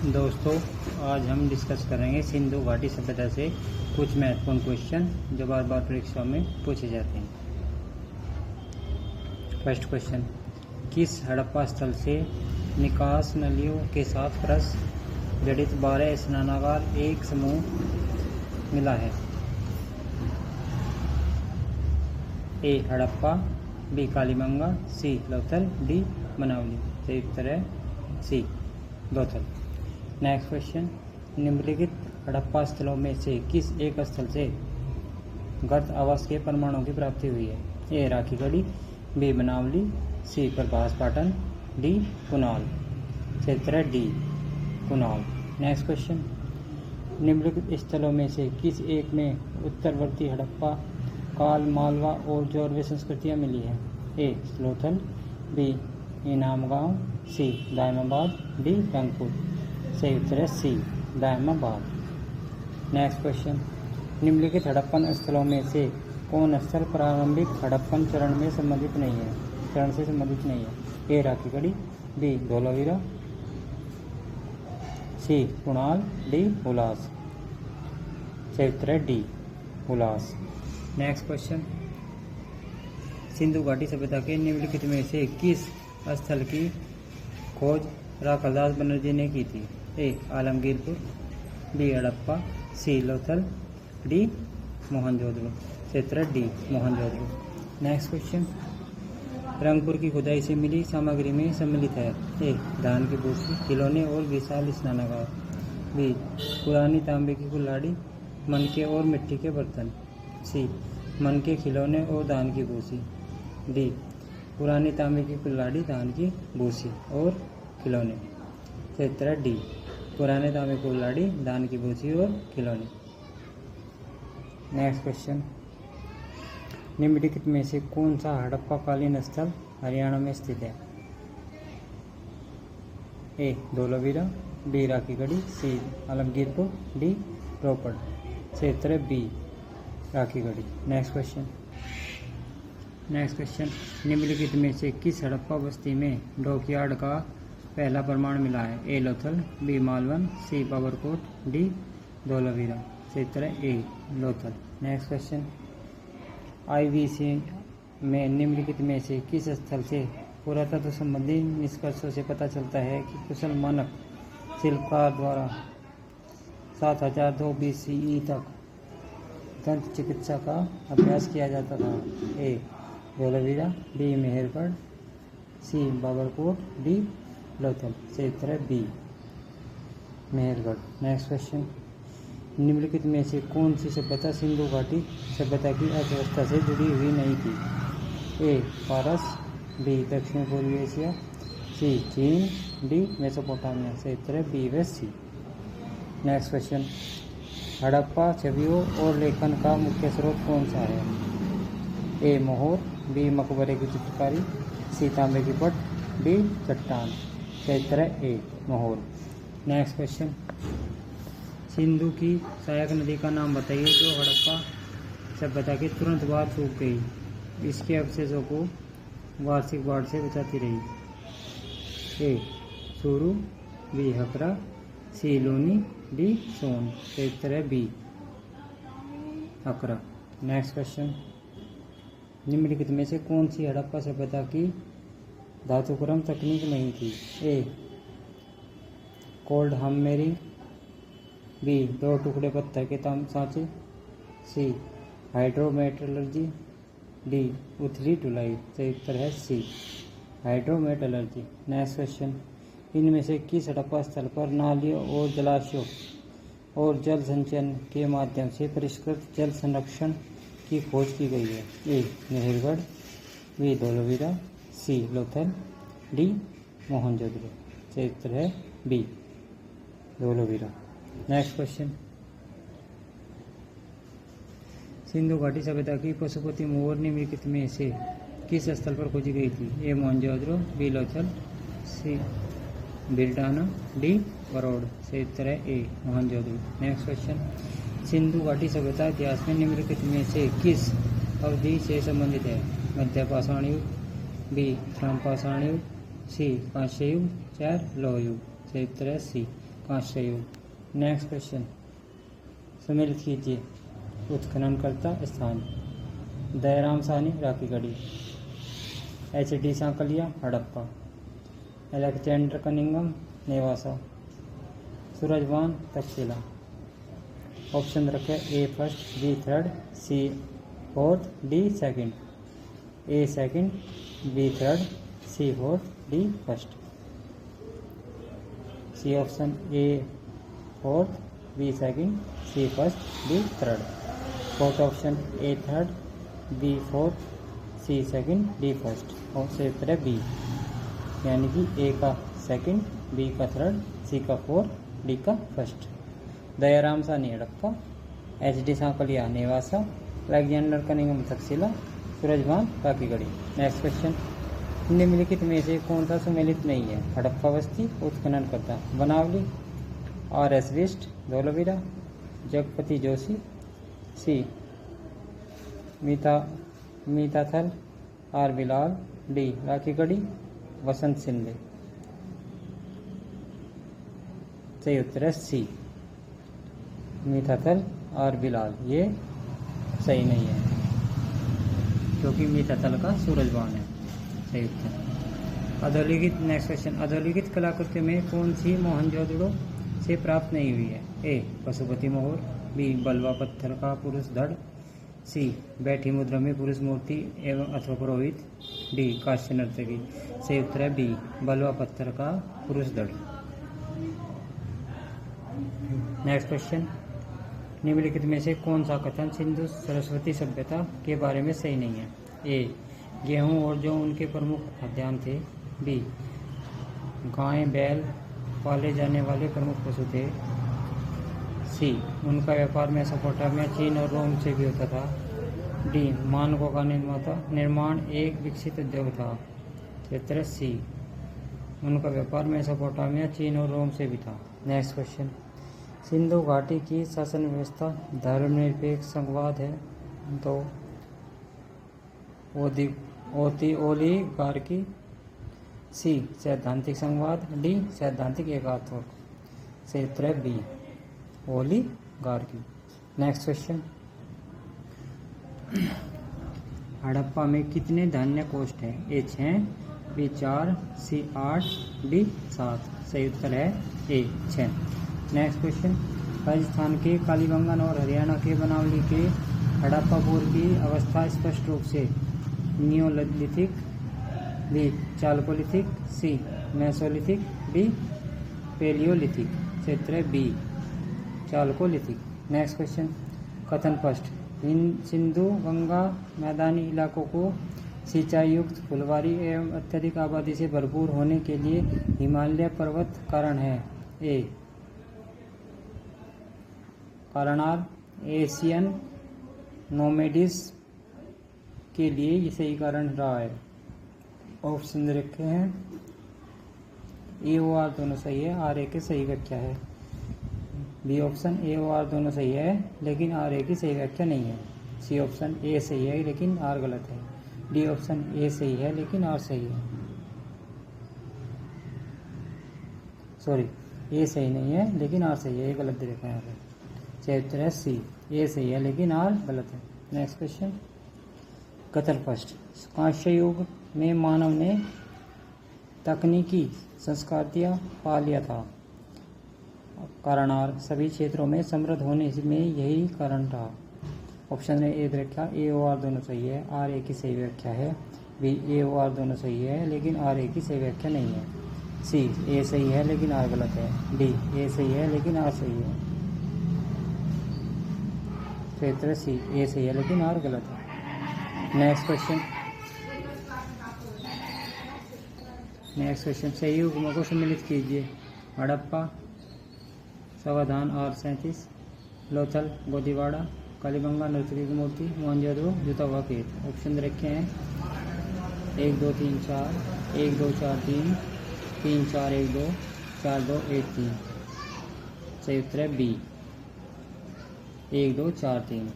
दोस्तों, आज हम डिस्कस करेंगे सिंधु घाटी सभ्यता से कुछ महत्वपूर्ण क्वेश्चन जो बार बार परीक्षा में पूछे जाते हैं। फर्स्ट क्वेश्चन, किस हड़प्पा स्थल से निकास नलियों के साथ ब्रश जड़ित 12 स्नानागार एक समूह मिला है? ए हड़प्पा, बी कालीबंगा, सी लोथल, डी बनावली। सही उत्तर है सी लोथल। नेक्स्ट क्वेश्चन, निम्नलिखित हड़प्पा स्थलों में से किस एक स्थल से गर्त आवास के प्रमाणों की प्राप्ति हुई है? ए राखीगढ़ी, बी बनावली, सी प्रभास पाटन, डी कुणाल। सही उत्तर है डी कुणाल। नेक्स्ट क्वेश्चन, निम्नलिखित स्थलों में से किस एक में उत्तरवर्ती हड़प्पा काल, मालवा और जौरवे संस्कृतियाँ मिली है? ए लोथल, बी इनामगांव, सी दायमाबाद, डी रंगपुर। सही उत्तर है सी दायमाबाद। नेक्स्ट क्वेश्चन, निम्नलिखित हड़प्पन स्थलों में से कौन स्थल प्रारंभिक हड़प्पन चरण में संबंधित नहीं है? चरण से संबंधित नहीं है? ए राखीगढ़ी, बी धोलावीरा, सी कुणाल, डी उल्लास। सही उत्तर है डी उल्लास। नेक्स्ट क्वेश्चन, सिंधु घाटी सभ्यता के निम्नलिखित में से किस स्थल की खोज राखालदास बनर्जी ने की थी? ए आलमगीरपुर, बी हड़प्पा, सी लोथल, डी मोहनजोदड़ो। क्षेत्र D Mohenjodaro. Next question, Rangpur की खुदाई से मिली सामग्री में सम्मिलित है? ए धान की भूसी, खिलौने और विशाल स्नानागार, बी पुरानी तांबे की कुल्हाड़ी, मनके और मिट्टी के बर्तन, सी मनके, खिलौने और धान की भूसी, डी पुरानी तांबे की कुल्हाड़ी, धान की भूसी और खिलौने। क्षेत्र डी पुराने तांबे की कुल्हाड़ी, धान की भूसी और खिलौने। नेक्स्ट क्वेश्चन, निम्नलिखित में से कौन सा हड़प्पा कालीन स्थल हरियाणा में स्थित है? ए धोलावीरा, बी राखीगढ़ी, सी आलमगीरपुर, डी रोपड़। क्षेत्र बी राखीगढ़ी। नेक्स्ट क्वेश्चन, निम्नलिखित में से किस हड़प्पा बस्ती में डॉकयार्ड का पहला प्रमाण मिला है? ए लोथल, बी मालवन, सी बाबरकोट, डी धोलावीरा। क्षेत्र ए लोथल। नेक्स्ट क्वेश्चन, IVC में निम्नलिखित में से किस स्थल से पुरातत्व संबंधी निष्कर्षों से पता चलता है कि कुशल मानक शिल्पकार द्वारा 7002 BCE तक दंत चिकित्सा का अभ्यास किया जाता था? ए धोलावीरा, बी मेहरगढ़, सी बाबरकोट, डी लोथल। क्षेत्र है बी मेहरगढ़। नेक्स्ट क्वेश्चन, निम्नलिखित में से कौन सी सभ्यता सिंधु घाटी सभ्यता की अर्थव्यवस्था से जुड़ी हुई नहीं थी? ए पारस, बी दक्षिण पूर्वी एशिया, सी चीन, डी मेसोपोटामिया। क्षेत्र है बी व सी। नेक्स्ट क्वेश्चन, हड़प्पा छवियों और लेखन का मुख्य स्रोत कौन सा है? ए मोहर, बी मकबरे की चित्रकारी, सी तांबे की पट, डी चट्टान। क्षेत्र है ए मोहर। नेक्स्ट क्वेश्चन, सिंधु की सहायक नदी का नाम बताइए जो हड़प्पा सभ्यता के तुरंत बाद सूख गई, इसके अवशेषों को वार्षिक बाढ़ से बचाती रही? ए सुरु, बी हकरा, सी लूनी, डी सोन। क्षेत्र है बी हकरा। नेक्स्ट क्वेश्चन, निम्नलिखित में से कौन सी हड़प्पा सभ्यता की धातुक्रम तकनीक नहीं थी? ए कोल्ड हैमरिंग, बी 2 टुकड़े पत्थर के सांचे, सी हाइड्रोमेटलर्जी, डी उथली ढुलाई। सही उत्तर है सी हाइड्रोमेटलर्जी। नेक्स्ट क्वेश्चन, इनमें से किस हड़प्पा स्थल पर नालियों और जलाशयों और जल संचयन के माध्यम से परिष्कृत जल संरक्षण की खोज की गई है? A Mehrgarh, B Dholavira, C Lothal, D Mohenjodaro. क्षेत्र है B Dholavira. Next question, Sindhu घाटी सभ्यता की पशुपति मोहर निम्नलिखित में से किस स्थल पर खोजी गई थी? ए मोहनजोदड़ो, बी लोथल, सी बिल्डाना, डी बरौड़। सही उत्तर है ए मोहनजोदड़ो। नेक्स्ट क्वेश्चन, सिंधु घाटी सभ्यता इतिहास में निम्नलिखित में से किस अवधि से संबंधित है? मध्य पाषाण युग, बी थाम पाषाण युग, सी कांस्य युग, 4 लौह युग। सही उत्तर है सी कांस्य युग। नेक्स्ट क्वेश्चन, सम्मिलित कीजिए। उत्खननकर्ता स्थान, Dayaram Sahni Rakhigarhi, HD Sankalia Harappa, Alexander Cunningham Nevasa, Surajwan Takshashila. Option रखे A first, B third, C fourth, D second. A second, B third, C fourth, D first. C option A fourth, B second, C first, D third. Fourth option A third, B fourth, C second, D first. और से उत्तर है B, यानी कि A का second, B का third, C का fourth, D का first. Dayaram Sahni Harappa, HD Sankalia Nevasa, Alexander Cunningham Takshashila, Surajwan Rakhigarhi. Next question, निम्नलिखित में से कौन सा सम्मिलित नहीं है? हड़प्पा बस्ती उत्खननकर्ता, बनावली, RS बिष्ट, धोलावीरा, जगपति जोशी, सी मीताथल, R बिलाल, डी राखीगढ़ी, वसंत सिंधे। सही उत्तर है सी, मीताथल और बिलाल। ये सही नहीं है क्योंकि मीताथल का सूरजवान है। सही उत्तर। अधोलिखित, नेक्स्ट क्वेश्चन, अधोलिखित कलाकृति में कौन सी मोहनजोदड़ो से प्राप्त नहीं हुई है? ए पशुपति मोहर, बी बलवा पत्थर का पुरुष धड़, सी बैठी मुद्रा में पुरुष मूर्ति एवं अथवा पुरोहित, डी कांस्य नर्तकी। सही उत्तर है बी, बलवा पत्थर का पुरुष धड़। नेक्स्ट क्वेश्चन, निम्नलिखित में से कौन सा कथन सिंधु सरस्वती सभ्यता के बारे में सही नहीं है? ए गेहूं और जौ उनके प्रमुख खाद्यान्न थे, बी गाय बैल पाले जाने वाले प्रमुख पशु थे, सी उनका व्यापार मेसोपोटामिया, चीन और रोम से भी होता था, डी मानकों का निर्माण एक विकसित उद्योग था। उत्तर सी, उनका व्यापार मेसोपोटामिया, चीन और रोम से भी था। नेक्स्ट क्वेश्चन, सिंधु घाटी की शासन व्यवस्था धर्मनिरपेक्ष संघवाद है तो ओलिगार्की, सी सैद्धांतिक संघवाद, डी सैद्धांतिक एकात्मक। सही उत्तर है B, oligarchy. Next question, Harappa में कितने धान्य कोष्ठ हैं? A 6, B 4, C 8, D 7। सही उत्तर है ए 6। नेक्स्ट क्वेश्चन, राजस्थान के कालीबंगन और हरियाणा के बनावली के हड़प्पापुर की अवस्था स्पष्ट रूप से नियोलिथिक, बी चालकोलिथिक, सी मेसोलिथिक, डी पेलियोलिथिक। क्षेत्र है बी, चालकोलिथिक। नेक्स्ट क्वेश्चन, कथन फर्स्ट, सिंधु गंगा मैदानी इलाकों को सिंचाई युक्त फुलवारी एवं अत्यधिक आबादी से भरपूर होने के लिए हिमालय पर्वत कारण है। ए कारणार, एशियन नोमेडिस के लिए ये सही कारण रहा है। ऑप्शन रखे हैं ए ओ आर दोनों सही है, आर ए की सही व्याख्या है। बी ऑप्शन ए ओ आर दोनों सही है लेकिन आर ए की सही व्याख्या नहीं है। सी ऑप्शन ए सही है लेकिन आर गलत है। डी ऑप्शन ए सही है लेकिन आर सही है। सॉरी, ए सही नहीं है लेकिन आर सही है, ये गलत दे रखा है यहाँ पे। उत्तर है सी, ए सही है लेकिन आर गलत है। नेक्स्ट क्वेश्चन, कथन फर्स्ट, कांस्य युग में मानव ने तकनीकी संस्कृतियाँ पा लिया था। कारणार, सभी क्षेत्रों में समृद्ध होने में यही कारण रहा। ऑप्शन ए व्याख्या ए ओ आर दोनों सही है, आर ए की सही व्याख्या है। बी ए ओ आर दोनों सही है लेकिन आर ए की सही व्याख्या नहीं है। सी ए सही है लेकिन आर गलत है। डी ए सही है लेकिन आर सही है। क्षेत्र सी, ए सही है लेकिन आर गलत है। नेक्स्ट क्वेश्चन, सही युग्मों को सम्मिलित कीजिए। हड़प्पा, सावधान R 37, लोथल, गोदीवाड़ा, कालीबंगा नर्सरी की मूर्ति, मोहनजोदड़ो, जुता हुआ खेत। ऑप्शन रखे हैं 1 2 3 4, 1 2 4 3, 3 4 1 2, 4 2 1 3। सही उत्तर है बी, 1 2 4 3,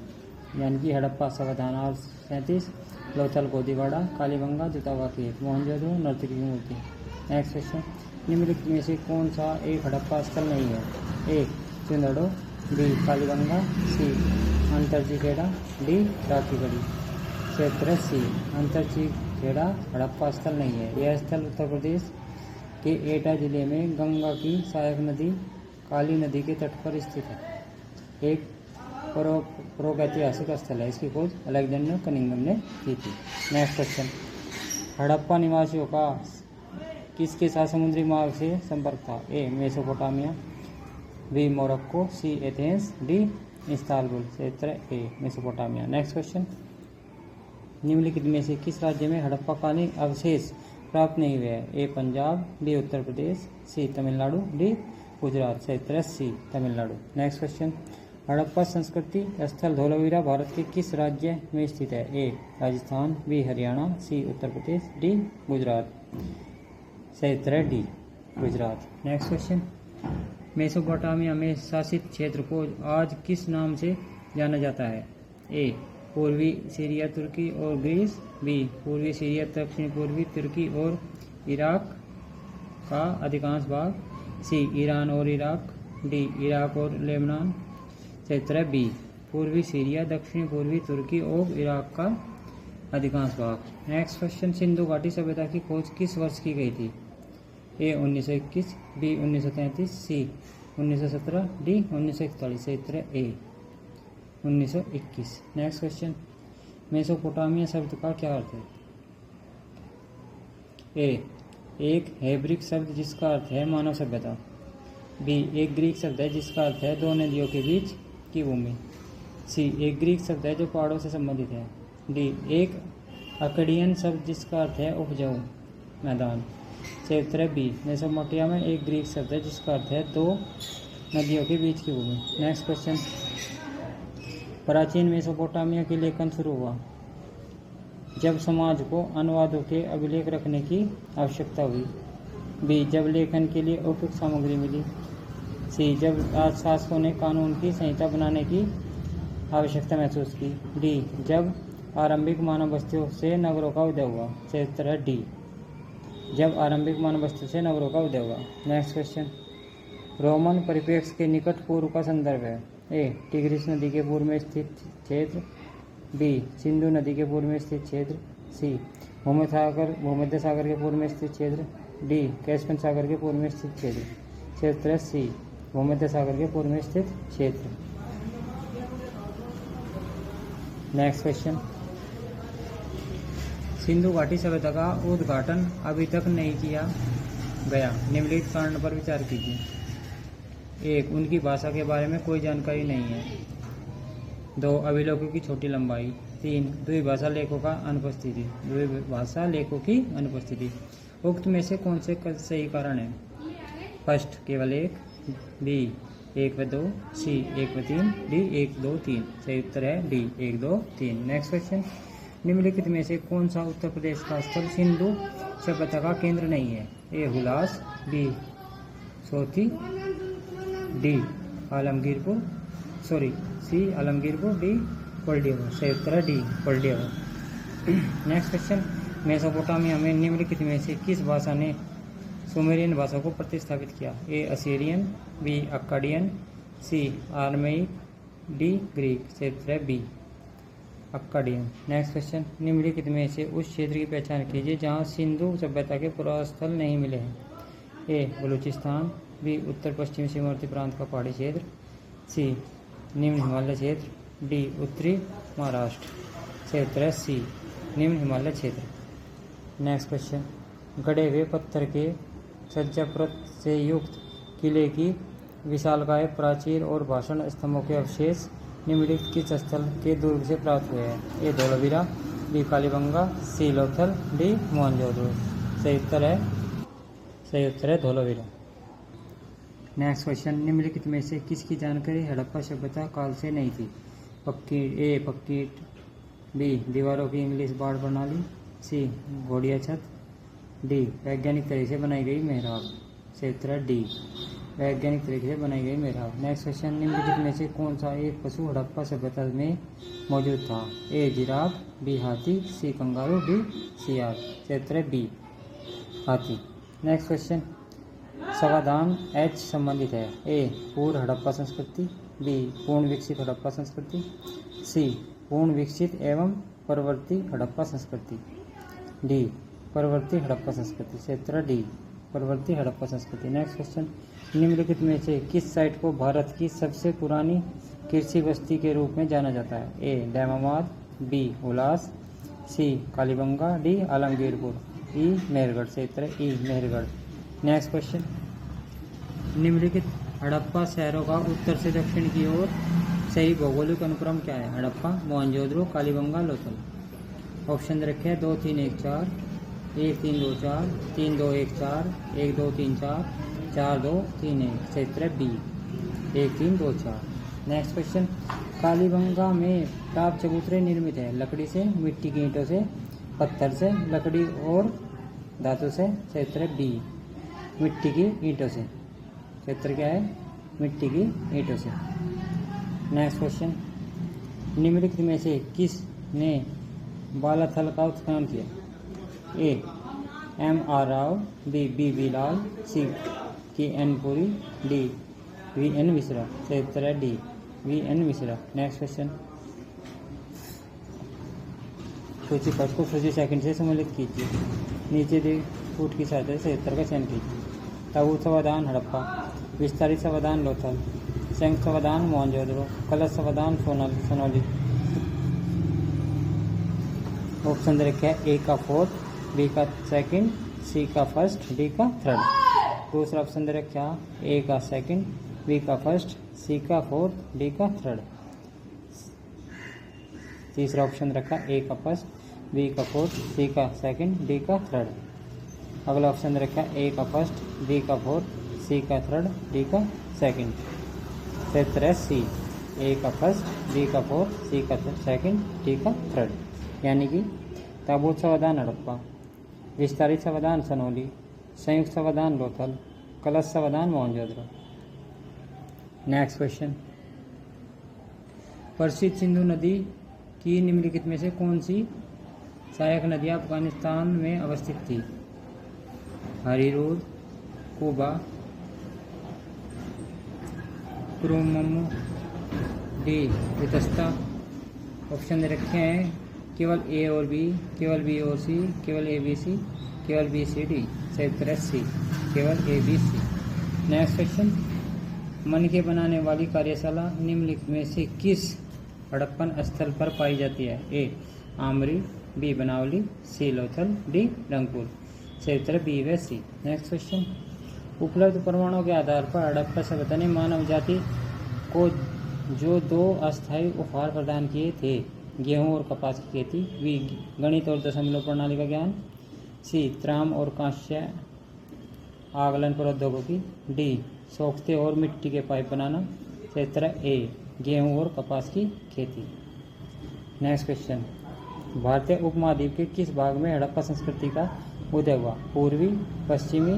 यानी कि हड़प्पा, सावधान R 37, लोथल, गोदीवाड़ा, कालीबंगा, जुता हुआ खेत, मोहनजोदड़ो, नर्तकी की मूर्ति। नेक्स्ट क्वेश्चन, निम्नलिखित में से कौन सा एक हड़प्पा स्थल नहीं है? ए चुंदड़ो, बी कालीबंगा, सी अंतरचीखेड़ा, डी राखीगढ़ी। क्षेत्र सी अंतरचीखेड़ा हड़प्पा स्थल नहीं है। यह स्थल उत्तर प्रदेश के एटा जिले में गंगा की सहायक नदी काली नदी के तट पर स्थित है। एक प्रागैतिहासिक स्थल है। इसकी खोज अलेक्जेंडर कनिंघम ने की थी। नेक्स्ट क्वेश्चन, हड़प्पा निवासियों का किसके साथ समुद्री मार्ग से संपर्क था? ए मेसोपोटामिया, बी मोरक्को, सी एथेंस, डी इस्तांबुल। क्षेत्र ए मेसोपोटामिया। नेक्स्ट क्वेश्चन, निम्नलिखित में से किस राज्य में हड़प्पाकालीन अवशेष प्राप्त नहीं हुए हैं? ए पंजाब, बी उत्तर प्रदेश, सी तमिलनाडु, डी गुजरात। क्षेत्र सी तमिलनाडु। नेक्स्ट क्वेश्चन, हड़प्पा संस्कृति स्थल धोलावीरा भारत के किस राज्य में स्थित है? ए राजस्थान, बी हरियाणा, सी उत्तर प्रदेश, डी गुजरात। क्षेत्र D Gujarat. Next question, Mesopotamia में शासित क्षेत्र को आज किस नाम से जाना जाता है? ए पूर्वी सीरिया तुर्की और ग्रीस, बी पूर्वी सीरिया दक्षिण पूर्वी तुर्की और इराक का अधिकांश भाग, सी ईरान और इराक, डी इराक और लेबनान। क्षेत्र बी पूर्वी सीरिया दक्षिण पूर्वी तुर्की और इराक का अधिकांश भाग। नेक्स्ट क्वेश्चन, सिंधु घाटी सभ्यता की खोज किस वर्ष की गई थी? ए 1921, बी 1933, सी 1917, डी 1941। क्षेत्र ए 1921। नेक्स्ट क्वेश्चन, मेसोपोटामिया शब्द का क्या अर्थ है? ए एक हेब्रिक शब्द जिसका अर्थ है मानव सभ्यता, बी एक ग्रीक शब्द है जिसका अर्थ है दो नदियों के बीच की भूमि, सी एक ग्रीक शब्द है जो पहाड़ों से संबंधित है, डी एक अकडियन शब्द जिसका अर्थ है उपजाऊ मैदान। क्षेत्र बी मेसोपोटामिया में एक ग्रीक शब्द है जिसका अर्थ है दो नदियों के बीच की भूमि। नेक्स्ट क्वेश्चन, प्राचीन मेसोपोटामिया की लेखन शुरू हुआ जब समाज को अनुवादों के अभिलेख रखने की आवश्यकता हुई, बी जब लेखन के लिए उपयुक्त सामग्री मिली, सी जब शासकों ने कानून की संहिता बनाने की आवश्यकता महसूस की, डी जब आरंभिक मानव बस्तियों से नगरों का उदय हुआ। क्षेत्र डी जब आरंभिक मानव बस्तियों से नगरों का उदय हुआ। नेक्स्ट क्वेश्चन, रोमन परिप्रेक्ष्य के निकट पूर्व का संदर्भ है? ए टिग्रिस नदी के पूर्व में स्थित क्षेत्र, बी सिंधु नदी के पूर्व में स्थित क्षेत्र, सी भूमध्य सागर के पूर्व में स्थित क्षेत्र, डी कैस्पियन सागर के पूर्व में स्थित क्षेत्र। क्षेत्र सी भूमध्य सागर के पूर्व में स्थित क्षेत्र। नेक्स्ट क्वेश्चन, सिंधु घाटी सभ्यता का उद्घाटन अभी तक नहीं किया गया, निम्नलिखित कारण पर विचार कीजिए। एक उनकी भाषा के बारे में कोई जानकारी नहीं है, दो अभिलेखों की छोटी लंबाई, तीन द्विभाषा लेखों की अनुपस्थिति। उक्त में से कौन से सही कारण है? फर्स्ट केवल एक, बी 1 व 2, सी 1 व 3, डी 1 2 3। सही उत्तर है डी 1 2 3। नेक्स्ट क्वेश्चन, निम्नलिखित में से कौन सा उत्तर प्रदेश का स्थल सिंधु सभ्यता का केंद्र नहीं है? ए हुलास, बी सोती, डी आलमगीरपुर, सी आलमगीरपुर, डी कोल्डियर। सही उत्तर है डी कोल्डियर। नेक्स्ट क्वेश्चन, मेसोपोटामिया में निम्नलिखित में से किस भाषा ने सुमेरियन भाषा को प्रतिस्थापित किया? ए असीरियन, बी अक्काडियन, सी आरमेइक, डी ग्रीक। क्षेत्र है बी अक्काडियन। नेक्स्ट क्वेश्चन, निम्नलिखित में से उस क्षेत्र की पहचान कीजिए जहां सिंधु सभ्यता के पुरास्थल नहीं मिले हैं। ए बलूचिस्तान, बी उत्तर पश्चिम सीमावर्ती प्रांत का पहाड़ी क्षेत्र, सी निम्न हिमालय क्षेत्र, डी उत्तरी महाराष्ट्र। क्षेत्र है सी निम्न हिमालय क्षेत्र। नेक्स्ट क्वेश्चन, गड़े हुए पत्थर के सज्जाप्रत से युक्त किले की विशालकाय प्राचीर और भाषण स्तंभों के अवशेष निम्नलिखित किस स्थल के दुर्ग से प्राप्त हुए हैं? ए धोलावीरा, बी कालीबंगा, सी लोथल, डी मोहनजोदड़ो। सही उत्तर है धोलावीरा। नेक्स्ट क्वेश्चन, निम्नलिखित में से किसकी जानकारी हड़प्पा सभ्यता काल से नहीं थी? पक्की ईंट, बी दीवारों की इंग्लिश बाढ़ प्रणाली, सी घोड़िया छत, डी वैज्ञानिक तरीके से बनाई गई मेहराब। क्षेत्र डी वैज्ञानिक तरीके से बनाई गई मेहराब। नेक्स्ट क्वेश्चन, निम्नलिखित में से कौन सा एक पशु हड़प्पा सभ्यता में मौजूद था? ए जिराफ, बी हाथी, सी कंगारू, डी सियार। क्षेत्र बी हाथी। नेक्स्ट क्वेश्चन, समाधान एच संबंधित है? ए पूर्व हड़प्पा संस्कृति, बी पूर्ण विकसित हड़प्पा संस्कृति, सी पूर्ण विकसित एवं परवर्ती हड़प्पा संस्कृति, डी परवर्ती हड़प्पा संस्कृति। क्षेत्र डी परवर्ती हड़प्पा संस्कृति। नेक्स्ट क्वेश्चन, निम्नलिखित में से किस साइट को भारत की सबसे पुरानी कृषि बस्ती के रूप में जाना जाता है? ए डैमाबाद, बी उल्लास, सी कालीबंगा, डी आलमगीरपुर, ई मेहरगढ़। क्षेत्र ई मेहरगढ़। नेक्स्ट क्वेश्चन, निम्नलिखित हड़प्पा शहरों का उत्तर से दक्षिण की ओर सही भौगोलिक अनुक्रम क्या है? हड़प्पा, मोहनजोदड़ो, कालीबंगा, लोथल। ऑप्शन रखे हैं 2 3 1 4, 1 3 2 4, 3 2 1 4, 1 2 3 4, 4 2 3 1। क्षेत्र बी 1 3 2 4। नेक्स्ट क्वेश्चन, कालीबंगा में प्राप्त चबूतरे निर्मित है लकड़ी से, मिट्टी की ईंटों से, पत्थर से, लकड़ी और धातु से। क्षेत्र बी मिट्टी की ईंटों से। क्षेत्र क्या है? मिट्टी की ईंटों से। नेक्स्ट क्वेश्चन, निम्नलिखित में से किसने बालाथल का उत्खनन किया? A M R Rao, B B V Lal, C K N Puri, D V N Mishra. क्षेत्र है D V N Mishra. Next question, सूची फर्स्ट को सूची सेकंड से सम्मिलित कीजिए। नीचे दी फूट की सहायता से क्षेत्र का चयन कीजिए। ताबूत समाधान हड़प्पा, विस्तारित समाधान लोथल, संयुक्त समाधान मोहनजोदड़ो, कलश समाधान सोनौली। ऑप्शन दे रखे है ए का फोर्थ, बी का सेकंड, सी का फर्स्ट, डी का थर्ड। दूसरा ऑप्शन दे रखा है ए का सेकंड, बी का फर्स्ट, सी का फोर्थ, डी का थर्ड। तीसरा ऑप्शन रखा ए का फर्स्ट, बी का फोर्थ, सी का सेकंड, डी का थर्ड। अगला ऑप्शन रखा ए का फर्स्ट, बी का फोर्थ, सी का थर्ड, डी का सेकंड। क्षेत्र है सी ए का फर्स्ट, बी का फोर्थ, सी का सेकंड, डी का थर्ड। यानी कि ताबूत समाधान हड़प्पा, विस्तारित समाधान सनौली, संयुक्त समाधान लोथल, कलश समाधान मोहनजोदड़ो। नेक्स्ट क्वेश्चन, प्रसिद्ध सिंधु नदी की निम्नलिखित में से कौन सी सहायक नदियाँ अफगानिस्तान में अवस्थित थी? हरिरोड, कुबा, क्रोममो, डी वितस्ता। ऑप्शन दे रखे हैं केवल ए और बी, केवल बी और सी, केवल ए बी सी, केवल बी सी डी। क्षेत्र सी केवल A B C. Next question, मनके बनाने वाली कार्यशाला निम्नलिखित में से किस हड़प्पन स्थल पर पाई जाती है? ए आमरी, बी बनावली, सी लोथल, डी रंगपुर। क्षेत्र बी व सी। नेक्स्ट क्वेश्चन, उपलब्ध प्रमाणों के आधार पर हड़प्पा सभ्यता ने मानव जाति को जो 2 अस्थायी उपहार प्रदान किए थे, गेहूं और कपास की खेती, बी गणित और दशमलव प्रणाली का ज्ञान, सी त्राम और कांस्य आगलन प्रौद्योगिकी, डी सोख्ते और मिट्टी के पाइप बनाना। क्षेत्र ए गेहूं और कपास की खेती। नेक्स्ट क्वेश्चन, भारतीय उपमहाद्वीप के किस भाग में हड़प्पा संस्कृति का उदय हुआ? पूर्वी, पश्चिमी,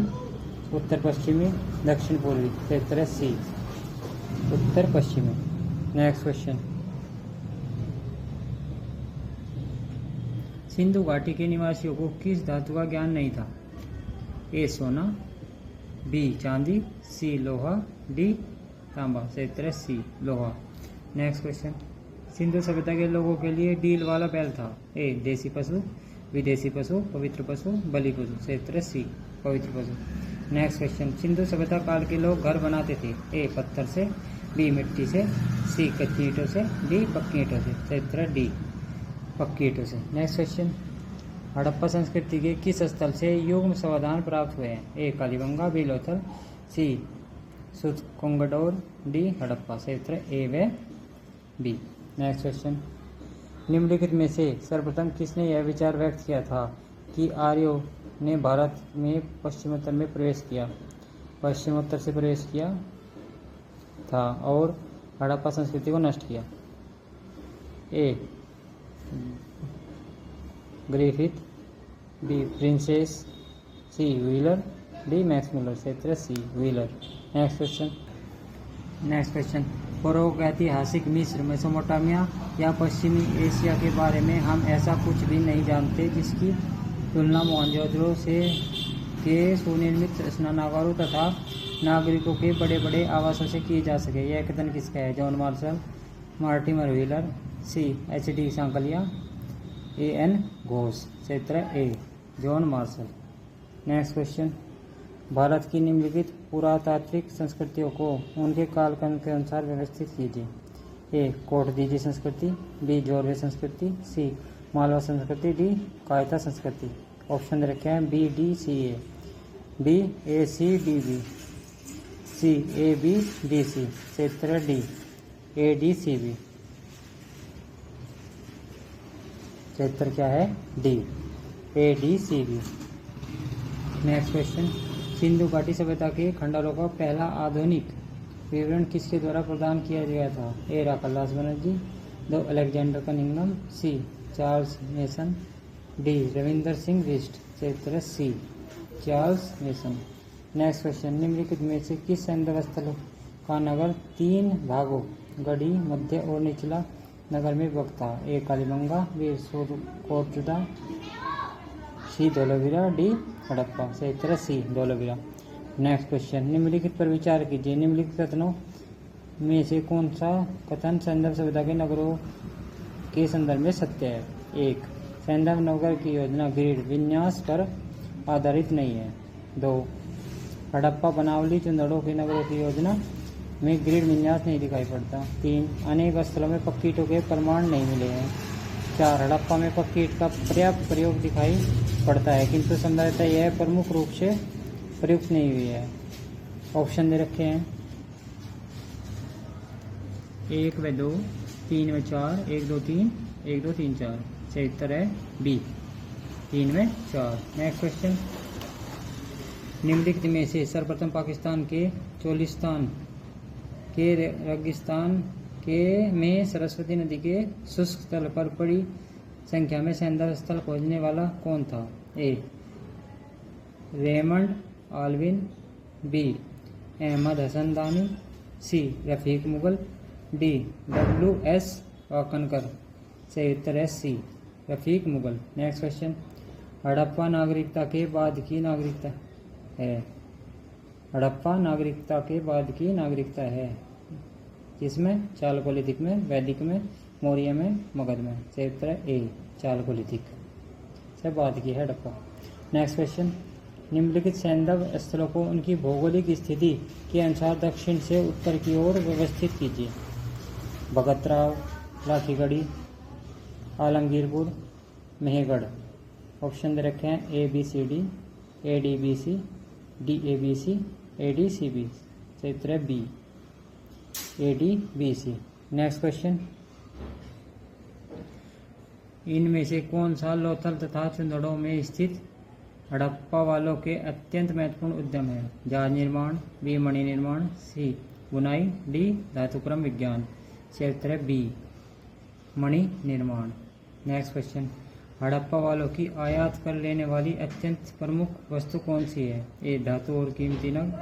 उत्तर पश्चिमी, दक्षिण पूर्वी। क्षेत्र सी उत्तर पश्चिमी। नेक्स्ट क्वेश्चन, सिंधु घाटी के निवासियों को किस धातु का ज्ञान नहीं था? ए सोना, बी चांदी, सी लोहा, डी तांबा। क्षेत्र सी लोहा। नेक्स्ट क्वेश्चन, सिंधु सभ्यता के लोगों के लिए डील वाला बैल था? ए देसी पशु, विदेशी पशु, पवित्र पशु, बलि पशु। क्षेत्र सी पवित्र पशु। नेक्स्ट क्वेश्चन, सिंधु सभ्यता काल के लोग घर बनाते थे? ए पत्थर से, बी मिट्टी से, सी कच्ची ईंटों से, डी पक्की ईंटों से। क्षेत्र डी पक्की ईंटों से। नेक्स्ट क्वेश्चन, हड़प्पा संस्कृति के किस स्थल से युग्म समाधान प्राप्त हुए हैं? ए कालीबंगा, बी लोथल, सी सुतकोंगडोर, डी हड़प्पा। क्षेत्र ए व बी। नेक्स्ट क्वेश्चन, निम्नलिखित में से सर्वप्रथम किसने यह विचार व्यक्त किया था कि आर्यों ने भारत में पश्चिमोत्तर में प्रवेश किया, पश्चिमोत्तर से प्रवेश किया था और हड़प्पा संस्कृति को नष्ट किया? ए ग्रिफिथ, बी प्रिंसेस, सी व्हीलर, डी मैक्स मिलर। क्षेत्र सी व्हीलर। नेक्स्ट क्वेश्चन, प्रागैतिहासिक मिस्र, मेसोपोटामिया या पश्चिमी एशिया के बारे में हम ऐसा कुछ भी नहीं जानते जिसकी तुलना मोहनजोदड़ो से के सुनिर्मित स्नानागारों तथा नागरिकों के बड़े बड़े आवासों से किए जा सके। यह कथन किसका है? John Marshall, Mortimer Wheeler, C H D. Sankalia, A N. Ghosh. क्षेत्र A John Marshall. Next question, Bharat की निम्नलिखित पुरातात्विक संस्कृतियों को उनके कालखंड के अनुसार व्यवस्थित कीजिए। ए कोटदीजी संस्कृति, बी जोरवे संस्कृति, सी मालवा संस्कृति, डी कायता संस्कृति। ऑप्शन दे रखे हैं B D C A, B A C D B, C A B D C. क्षेत्र D A D C B. क्षेत्र क्या है? D A D C B. Next question, Sindhu घाटी सभ्यता के खंडारों का पहला आधुनिक विवरण किसके द्वारा प्रदान किया गया था? ए राखालदास बनर्जी, दो Alexander Cunningham, C Charles Masson, D Ravinder Singh Bisht. क्षेत्र C Charles Masson. Next question, निम्नलिखित में से किस सैन्य स्थल का नगर 3 भागों गढ़ी, मध्य और निचला नगर में विभक्त था? ए कालीबंगा, बी कोटद्दा, सी धोलावीरा, डी हड़प्पा। क्षेत्र सी धोलावीरा। नेक्स्ट क्वेश्चन, निम्नलिखित पर विचार कीजिए। निम्नलिखित कथनों में से कौन सा कथन सैंधव सभ्यता के नगरों के संदर्भ में सत्य है? एक, सैंधव नगर की योजना ग्रिड विन्यास पर आधारित नहीं है। 2, हड़प्पा बनावली चंदड़ों के नगरों की योजना में ग्रिड विन्यास नहीं दिखाई पड़ता। 3, अनेक स्थलों में पक्की ईंटों के प्रमाण नहीं मिले हैं। 4, हड़प्पा में पक्की ईंट का पर्याप्त प्रयोग दिखाई पड़ता है किंतु संभवतः यह प्रमुख रूप से प्रयुक्त नहीं हुई है। ऑप्शन दे रखे हैं 1 व 2, 3 व 4, 1 2 3, 1 2 3 4। सही उत्तर है बी 3 व 4। नेक्स्ट क्वेश्चन, निम्नलिखित में से सर्वप्रथम पाकिस्तान के चोलिस्तान के रेगिस्तान के में सरस्वती नदी के शुष्क तल पर बड़ी संख्या में सैंधव स्थल खोजने वाला कौन था? ए Raymond Allwyn, B Ahmad Hasan दानी, सी रफीक मुगल, डी W.S. वाकनकर। सही उत्तर है सी रफीक मुगल। नेक्स्ट क्वेश्चन, हड़प्पा नागरिकता के बाद की नागरिकता है? हड़प्पा नागरिकता के बाद की नागरिकता है जिसमें चालकोलिथिक में, वैदिक में, मौर्य में, मगध में। सही उत्तर है ए चालकोलिथिक से बाद की है हड़प्पा। नेक्स्ट क्वेश्चन, निम्नलिखित सैंधव स्थलों को उनकी भौगोलिक स्थिति के अनुसार दक्षिण से उत्तर की ओर व्यवस्थित कीजिए। भगतराव, लाखीगढ़ी, आलमगीरपुर, मेहगढ़। ऑप्शन दे रखे हैं A B C D, A D B C, D A B C, A D C B. सही उत्तर है B A D B C. Next question, इनमें से कौन सा लोथल तथा चुंदड़ों में स्थित हड़प्पा वालों के अत्यंत महत्वपूर्ण उद्यम है? जहाज निर्माण, बी मणि निर्माण, सी बुनाई, डी धातुक्रम विज्ञान। क्षेत्र है बी मणि निर्माण। नेक्स्ट क्वेश्चन, हड़प्पा वालों की आयात कर लेने वाली अत्यंत प्रमुख वस्तु कौन सी है? ए धातु और कीमती नग,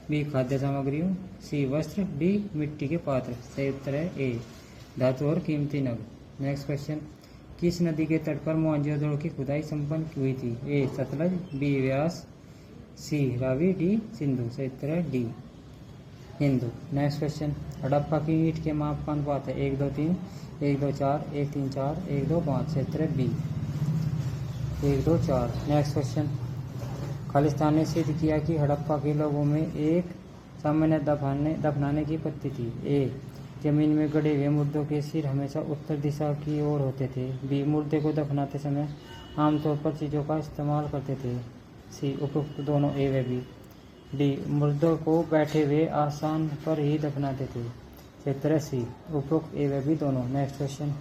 बी खाद्य सामग्रियों, सी वस्त्र, डी मिट्टी के पात्र। सही उत्तर है ए धातु और कीमती नग। नेक्स्ट क्वेश्चन, किस नदी के तट पर मोहनजोदड़ो की खुदाई संपन्न हुई थी? ए सतलज, बी व्यास, सी रावी, डी सिंधु। सही उत्तर है D Hindu. Next question, Harappa की ईंट के माप का अनुपात है 1 2 3, 1 2 4, 1 3 4, 1 2 5। सही उत्तर है बी 1 2 4। नेक्स्ट क्वेश्चन, खालिस्तान ने सिद्ध किया कि हड़प्पा के लोगों में एक सामान्य दफनाने की पद्धति थी। ए जमीन में गड़े हुए मुर्दों के सिर हमेशा उत्तर दिशा की ओर होते थे। बी मुर्दे को दफनाते समय आमतौर पर चीज़ों का इस्तेमाल करते थे। सी उपरोक्त दोनों ए व बी। डी मुर्दों को बैठे हुए आसन पर ही दफनाते थे। क्षेत्र सी उपरोक्त ए व बी दोनों। Next question,